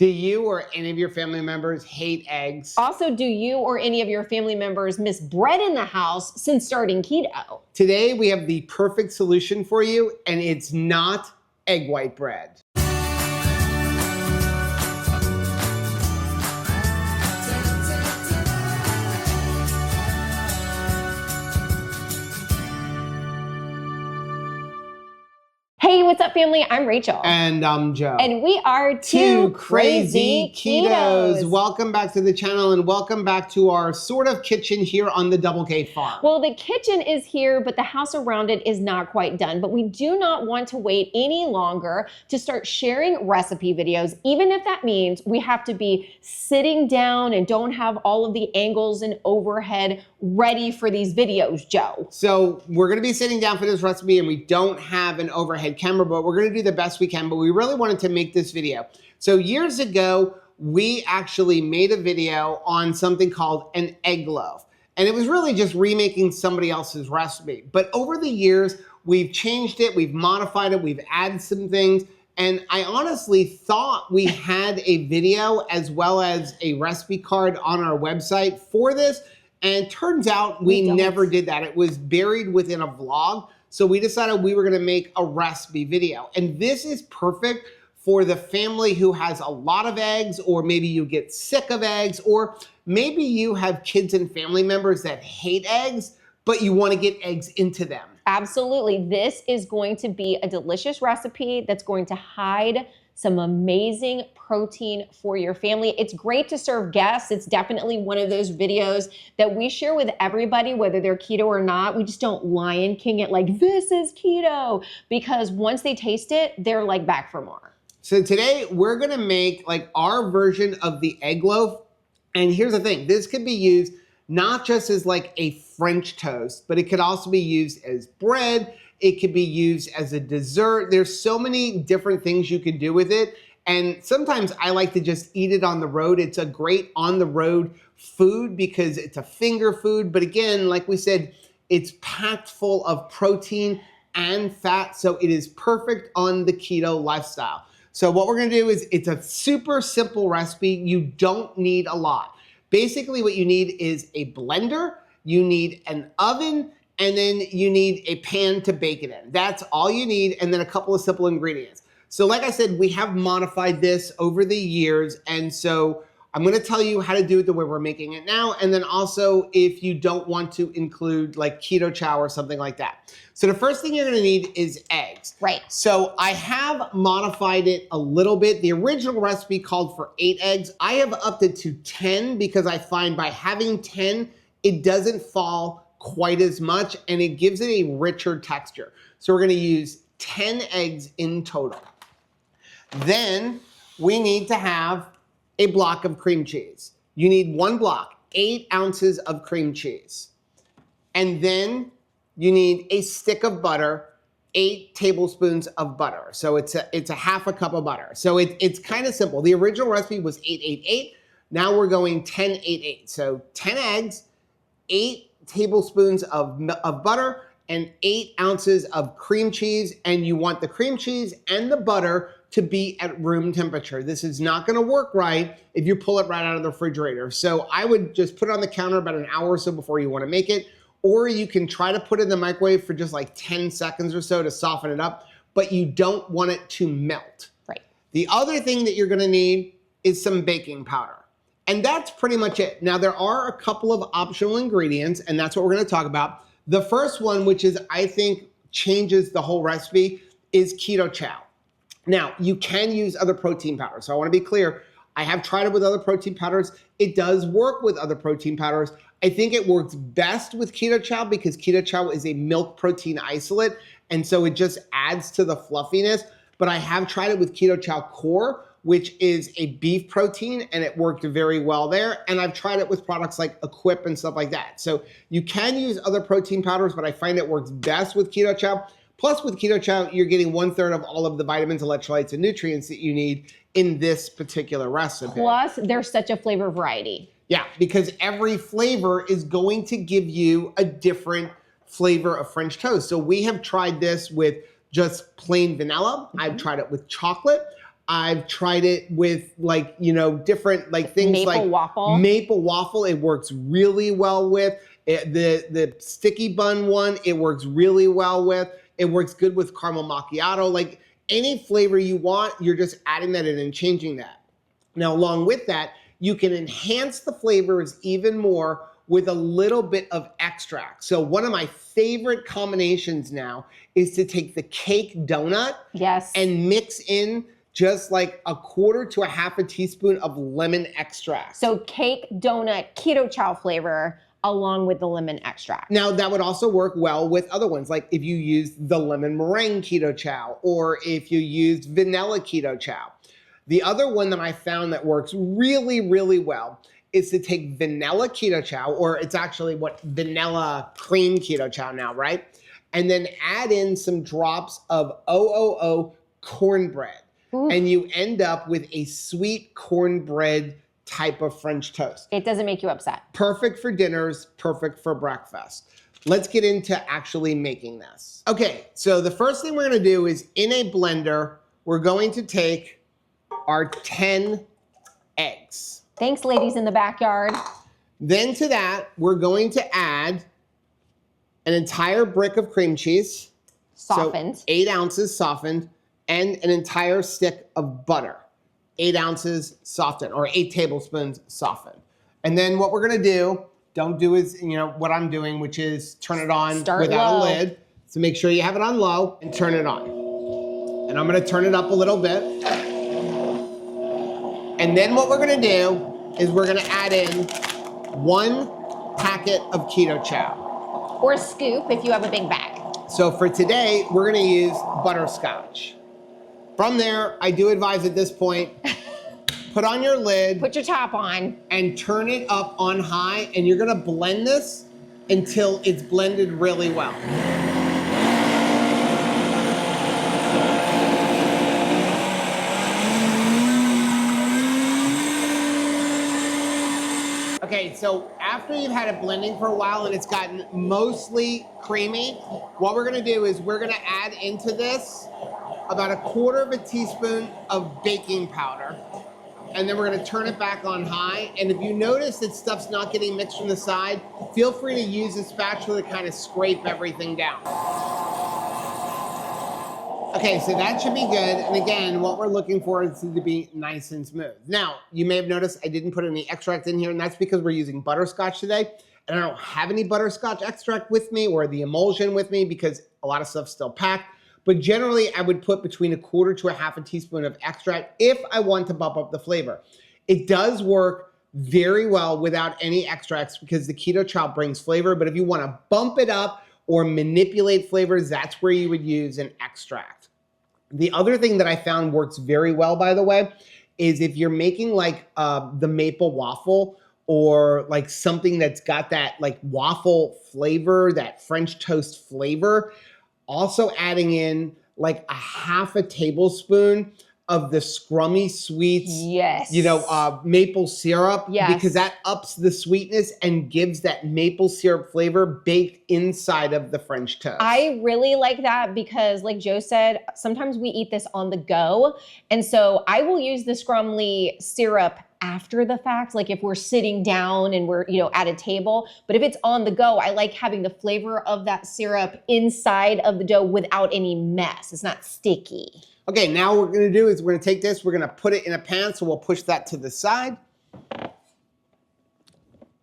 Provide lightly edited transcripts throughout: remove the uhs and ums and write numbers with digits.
Do you or any of your family members hate eggs? Also, do you or any of your family members miss bread in the house since starting keto? Today, we have the perfect solution for you, and it's not egg white bread. Hey, what's up, family? I'm Rachel. And I'm Joe. And we are two crazy ketos. Welcome back to the channel and welcome back to our sort of kitchen here on the Double K farm. Well, the kitchen is here, but the house around it is not quite done. But we do not want to wait any longer to start sharing recipe videos, even if that means we have to be sitting down and don't have all of the angles and overhead ready for these videos, Joe. So we're gonna be sitting down for this recipe and we don't have an overhead camera, but we're gonna do the best we can, but we really wanted to make this video. So years ago, we actually made a video on something called an eggloaf. And it was really just remaking somebody else's recipe. But over the years, we've changed it, we've modified it, we've added some things. And I honestly thought we had a video as well as a recipe card on our website for this. And turns out we never did that. It was buried within a vlog. So we decided we were gonna make a recipe video. And this is perfect for the family who has a lot of eggs, or maybe you get sick of eggs, or maybe you have kids and family members that hate eggs, but you wanna get eggs into them. Absolutely. This is going to be a delicious recipe that's going to hide some amazing protein for your family. It's great to serve guests. It's definitely one of those videos that we share with everybody, whether they're keto or not. We just don't Lion King it like, this is keto, because once they taste it, they're like back for more. So today we're gonna make like our version of the egg loaf. And here's the thing, this could be used not just as like a French toast, but it could also be used as bread. It could be used as a dessert. There's so many different things you can do with it. And sometimes I like to just eat it on the road. It's a great on the road food because it's a finger food. But again, like we said, it's packed full of protein and fat. So it is perfect on the keto lifestyle. So what we're gonna do is, it's a super simple recipe. You don't need a lot. Basically what you need is a blender, you need an oven, and then you need a pan to bake it in. That's all you need, and then a couple of simple ingredients. So like I said, we have modified this over the years, and so I'm gonna tell you how to do it the way we're making it now, and then also if you don't want to include like Keto Chow or something like that. So the first thing you're gonna need is eggs. Right. So I have modified it a little bit. The original recipe called for 8 eggs. I have upped it to 10 because I find by having 10, it doesn't fall quite as much and it gives it a richer texture. So we're gonna use 10 eggs in total. Then we need to have a block of cream cheese. You need 1 block, 8 ounces of cream cheese. And then you need a stick of butter, 8 tablespoons of butter. So it's a half a cup of butter. So it's kind of simple. The original recipe was 8-8-8. Now we're going 10-8-8. So 10 eggs, 8 tablespoons of butter, and 8 ounces of cream cheese. And you want the cream cheese and the butter to be at room temperature. This is not gonna work right if you pull it right out of the refrigerator. So I would just put it on the counter about an hour or so before you wanna make it, or you can try to put it in the microwave for just like 10 seconds or so to soften it up, but you don't want it to melt. Right. The other thing that you're gonna need is some baking powder. And that's pretty much it. Now there are a couple of optional ingredients, and that's what we're gonna talk about. The first one, which is I think changes the whole recipe, is Keto Chow. Now, you can use other protein powders. So I wanna be clear, I have tried it with other protein powders. It does work with other protein powders. I think it works best with Keto Chow because Keto Chow is a milk protein isolate, and so it just adds to the fluffiness. But I have tried it with Keto Chow Core, which is a beef protein, and it worked very well there. And I've tried it with products like Equip and stuff like that. So you can use other protein powders, but I find it works best with Keto Chow. Plus with Keto Chow, you're getting 1/3 of all of the vitamins, electrolytes, and nutrients that you need in this particular recipe. Plus, there's such a flavor variety. Yeah, because every flavor is going to give you a different flavor of French toast. So we have tried this with just plain vanilla. I've tried it with chocolate. I've tried it with like, you know, different like things maple waffle. Maple waffle. It works really well with it. The sticky bun one. It works really well with. It works good with caramel macchiato. Like any flavor you want, you're just adding that in and changing that. Now, along with that, you can enhance the flavors even more with a little bit of extract. So one of my favorite combinations now is to take the cake donut and mix in just like a quarter to a half a teaspoon of lemon extract. So cake donut Keto Chow flavor along with the lemon extract. Now that would also work well with other ones, like if you used the lemon meringue Keto Chow or if you used vanilla Keto Chow. The other one that I found that works really, really well is to take vanilla Keto Chow, or it's actually what vanilla cream Keto Chow now, right? And then add in some drops of OOO cornbread. Ooh. And you end up with a sweet cornbread type of French toast. It doesn't make you upset. Perfect for dinners, perfect for breakfast. Let's get into actually making this. Okay, so the first thing we're gonna do is in a blender, we're going to take our 10 eggs. Thanks, ladies in the backyard. Then to that, we're going to add an entire brick of cream cheese. Softened. So 8 ounces softened, and an entire stick of butter. 8 ounces softened, or 8 tablespoons softened. And then what we're gonna do, don't do is, you know, what I'm doing, which is turn it on without a lid. So make sure you have it on low and turn it on. And I'm gonna turn it up a little bit. And then what we're gonna do is we're gonna add in 1 packet of Keto Chow. Or scoop if you have a big bag. So for today, we're gonna use butterscotch. From there, I do advise at this point, put on your lid. Put your top on. And turn it up on high, and you're gonna blend this until it's blended really well. Okay, so after you've had it blending for a while and it's gotten mostly creamy, what we're gonna do is we're gonna add into this about 1/4 teaspoon of baking powder. And then we're gonna turn it back on high. And if you notice that stuff's not getting mixed from the side, feel free to use a spatula to kind of scrape everything down. Okay, so that should be good. And again, what we're looking for is to be nice and smooth. Now, you may have noticed I didn't put any extract in here, and that's because we're using butterscotch today. And I don't have any butterscotch extract with me or the emulsion with me because a lot of stuff's still packed. But generally, I would put between 1/4 to a half a teaspoon of extract if I want to bump up the flavor. It does work very well without any extracts because the Keto Chow brings flavor. But if you want to bump it up or manipulate flavors, that's where you would use an extract. The other thing that I found works very well, by the way, is if you're making like the maple waffle or like something that's got that like waffle flavor, that French toast flavor, also adding in like 1/2 tablespoon of the Scrummy Sweets, you know, maple syrup, because that ups the sweetness and gives that maple syrup flavor baked inside of the French toast. I really like that because like Joe said, sometimes we eat this on the go. And so I will use the Scrummy syrup after the fact, like if we're sitting down and we're, you know, at a table. But if it's on the go, I like having the flavor of that syrup inside of the dough without any mess. It's not sticky. Okay, now what we're gonna do is we're gonna take this, we're gonna put it in a pan, so we'll push that to the side.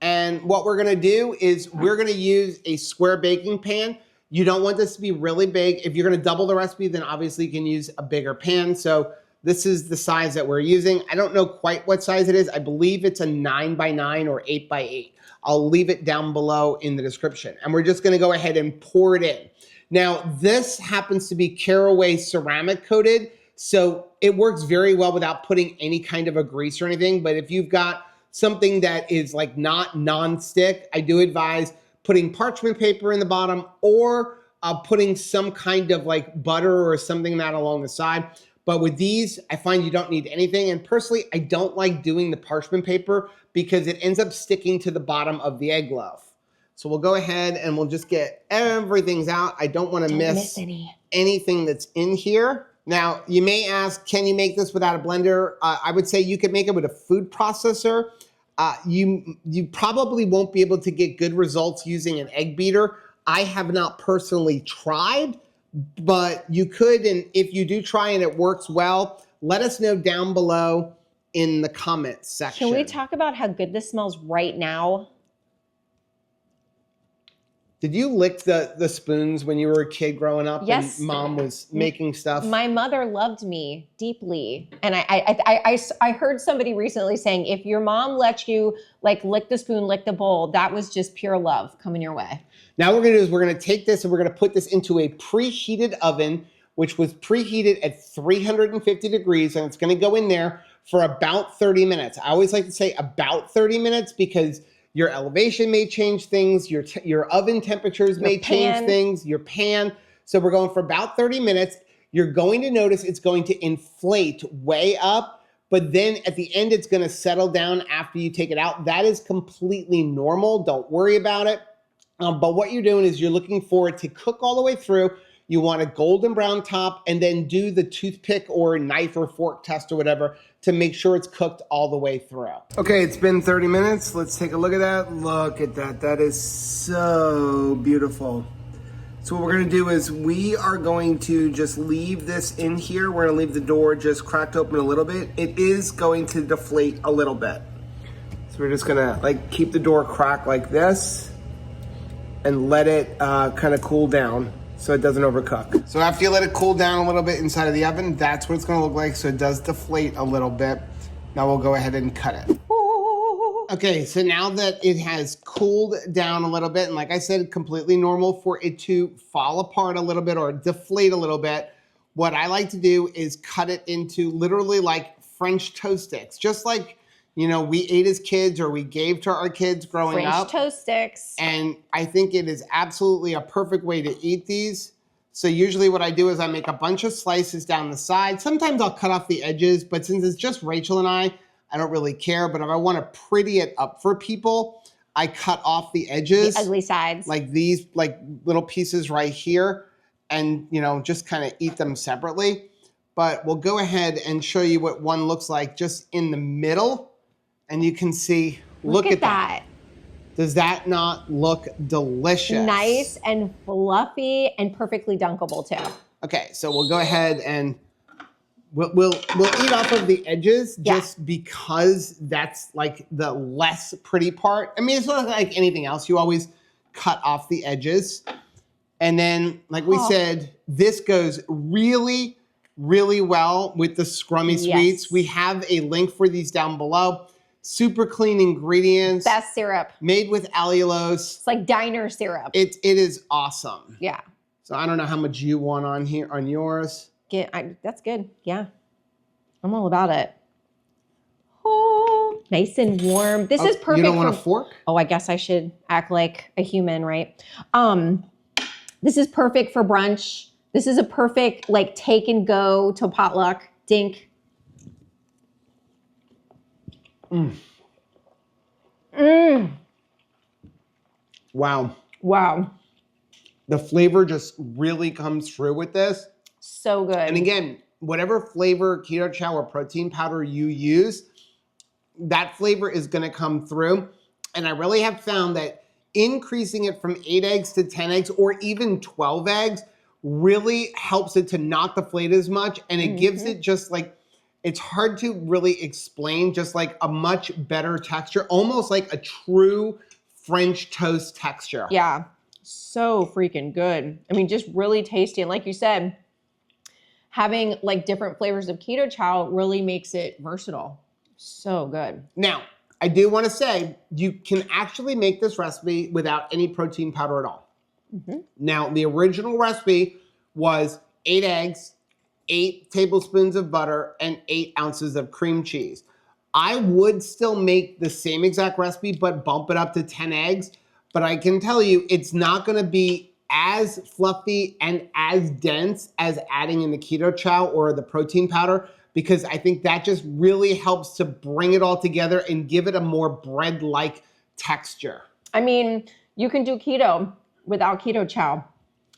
And what we're gonna do is we're gonna use a square baking pan. You don't want this to be really big. If you're gonna double the recipe, then obviously you can use a bigger pan. So this is the size that we're using. I don't know quite what size it is. I believe it's a 9x9 or 8x8. I'll leave it down below in the description. And we're just gonna go ahead and pour it in. Now, this happens to be caraway ceramic coated, so it works very well without putting any kind of a grease or anything. But if you've got something that is like not non-stick, I do advise putting parchment paper in the bottom or putting some kind of like butter or something that along the side. But with these, I find you don't need anything. And personally, I don't like doing the parchment paper because it ends up sticking to the bottom of the egg loaf. So we'll go ahead and we'll just get everything's out. I don't want to miss anything that's in here. Now, you may ask, can you make this without a blender? I would say you could make it with a food processor. You probably won't be able to get good results using an egg beater. I have not personally tried, but you could, and if you do try and it works well, let us know down below in the comments section. Can we talk about how good this smells right now? Did you lick the spoons when you were a kid growing up? Yes. And mom was making stuff? My mother loved me deeply. And I heard somebody recently saying, if your mom lets you like lick the spoon, lick the bowl, that was just pure love coming your way. Now what we're gonna do is we're gonna take this and we're gonna put this into a preheated oven, which was preheated at 350 degrees, and it's gonna go in there for about 30 minutes. I always like to say about 30 minutes because your elevation may change things, your oven temperatures may change things, your pan. So we're going for about 30 minutes. You're going to notice it's going to inflate way up, but then at the end, it's gonna settle down after you take it out. That is completely normal, don't worry about it. But what you're doing is you're looking for it to cook all the way through. You want a golden brown top, and then do the toothpick or knife or fork test or whatever to make sure it's cooked all the way through. Okay, it's been 30 minutes. Let's take a look at that. Look at that. That is so beautiful. So what we're gonna do is we are going to just leave this in here. We're gonna leave the door just cracked open a little bit. It is going to deflate a little bit. So we're just gonna like keep the door cracked like this and let it kind of cool down so it doesn't overcook. So after you let it cool down a little bit inside of the oven, that's what it's gonna look like. So it does deflate a little bit. Now we'll go ahead and cut it. Okay, so now that it has cooled down a little bit, and like I said, completely normal for it to fall apart a little bit or deflate a little bit, what I like to do is cut it into literally like French toast sticks, just like, you know, we ate as kids or we gave to our kids growing up. French toast sticks. And I think it is absolutely a perfect way to eat these. So usually what I do is I make a bunch of slices down the side. Sometimes I'll cut off the edges, but since it's just Rachel and I don't really care. But if I want to pretty it up for people, I cut off the edges. The ugly sides. Like these like little pieces right here, and you know, just kind of eat them separately. But we'll go ahead and show you what one looks like just in the middle. And you can see, look at that. Does that not look delicious? Nice and fluffy and perfectly dunkable too. Okay, so we'll go ahead and we'll eat off of the edges just because that's like the less pretty part. I mean, it's not like anything else. You always cut off the edges. And then, like we said, this goes really, really well with the Scrummy Sweets. We have a link for these down below. Super clean ingredients. Best syrup. Made with allulose. It's like diner syrup. It is awesome. Yeah. So I don't know how much you want on here on yours. That's good. Yeah. I'm all about it. Oh, nice and warm. This is perfect. You don't want a fork? Oh, I guess I should act like a human, right? This is perfect for brunch. This is a perfect like take and go to potluck. Dink. Wow. Wow. The flavor just really comes through with this. So good. And again, whatever flavor Keto Chow or protein powder you use, that flavor is going to come through. And I really have found that increasing it from 8 eggs to 10 eggs or even 12 eggs really helps it to not deflate as much. And it gives it just like, it's hard to really explain, just like a much better texture, almost like a true French toast texture. Yeah, so freaking good. I mean, just really tasty. And like you said, having like different flavors of Keto Chow really makes it versatile. So good. Now, I do want to say, you can actually make this recipe without any protein powder at all. Now, the original recipe was 8 eggs, 8 tablespoons of butter, and 8 ounces of cream cheese. I would still make the same exact recipe, but bump it up to 10 eggs. But I can tell you, it's not going to be as fluffy and as dense as adding in the Keto Chow or the protein powder, because I think that just really helps to bring it all together and give it a more bread-like texture. I mean, you can do keto without Keto Chow,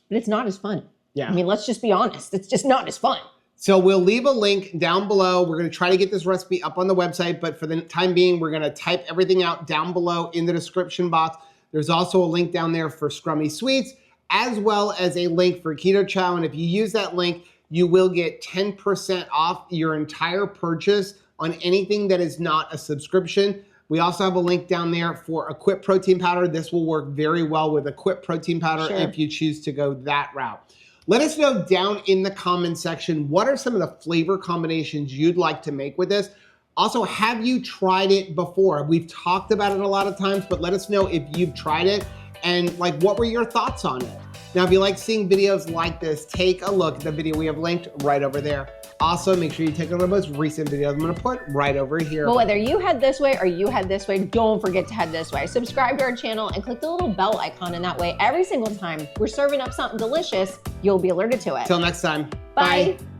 but it's not as fun. Yeah. I mean, let's just be honest. It's just not as fun. So we'll leave a link down below. We're gonna try to get this recipe up on the website, but for the time being, we're gonna type everything out down below in the description box. There's also a link down there for Scrummy Sweets, as well as a link for Keto Chow. And if you use that link, you will get 10% off your entire purchase on anything that is not a subscription. We also have a link down there for Equip Protein Powder. This will work very well with Equip Protein Powder if you choose to go that route. Let us know down in the comment section, what are some of the flavor combinations you'd like to make with this? Also, have you tried it before? We've talked about it a lot of times, but let us know if you've tried it and like, what were your thoughts on it? Now, if you like seeing videos like this, take a look at the video we have linked right over there. Also, make sure you take a look at the most recent videos I'm gonna put right over here. But whether you head this way or you head this way, don't forget to head this way. Subscribe to our channel and click the little bell icon, and that way, every single time we're serving up something delicious, you'll be alerted to it. Till next time. Bye. Bye.